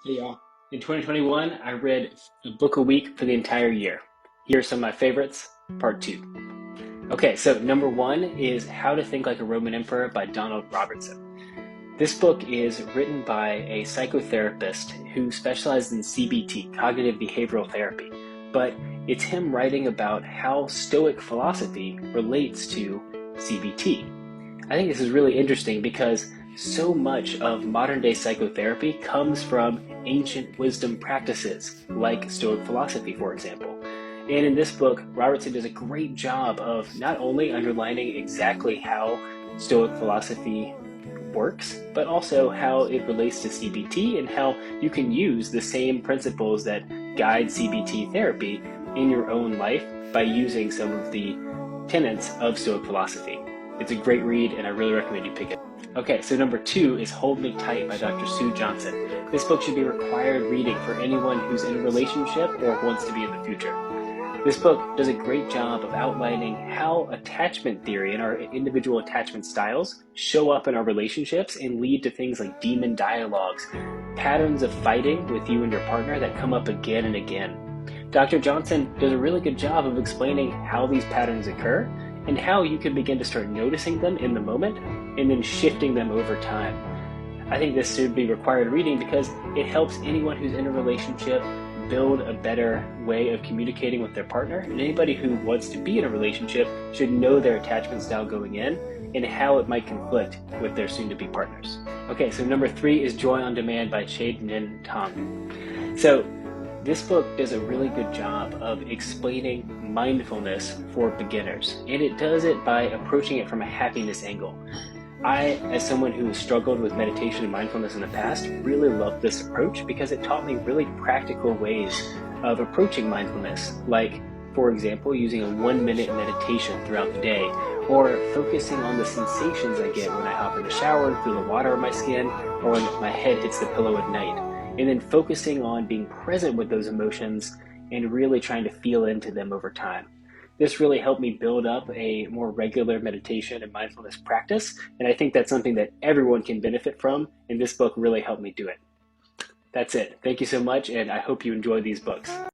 Hey y'all. In 2021, I read a book a week for the entire year. Here are some of my favorites, part two. Okay, so number one is How to Think Like a Roman Emperor by Donald Robertson. This book is written by a psychotherapist who specializes in CBT, cognitive behavioral therapy, but it's him writing about how Stoic philosophy relates to CBT. I think this is really interesting because so much of modern day psychotherapy comes from ancient wisdom practices, like Stoic philosophy, for example. And in this book, Robertson does a great job of not only underlining exactly how Stoic philosophy works, but also how it relates to CBT and how you can use the same principles that guide CBT therapy in your own life by using some of the tenets of Stoic philosophy. It's a great read, and I really recommend you pick it. Okay, so number two is Hold Me Tight by Dr. Sue Johnson. This book should be required reading for anyone who's in a relationship or wants to be in the future. This book does a great job of outlining how attachment theory and our individual attachment styles show up in our relationships and lead to things like demon dialogues, patterns of fighting with you and your partner that come up again and again. Dr. Johnson does a really good job of explaining how these patterns occur and how you can begin to start noticing them in the moment and then shifting them over time. I think this should be required reading because it helps anyone who's in a relationship build a better way of communicating with their partner, and anybody who wants to be in a relationship should know their attachment style going in and how it might conflict with their soon-to-be partners. Okay, so number three is Joy on Demand by Chade Tong. So this book does a really good job of explaining mindfulness for beginners, and it does it by approaching it from a happiness angle. I, as someone who has struggled with meditation and mindfulness in the past, really love this approach because it taught me really practical ways of approaching mindfulness, like, for example, using a 1-minute meditation throughout the day, or focusing on the sensations I get when I hop in the shower and feel the water on my skin, or when my head hits the pillow at night, and then focusing on being present with those emotions and really trying to feel into them over time. This really helped me build up a more regular meditation and mindfulness practice, and I think that's something that everyone can benefit from, and this book really helped me do it. That's it. Thank you so much, and I hope you enjoy these books.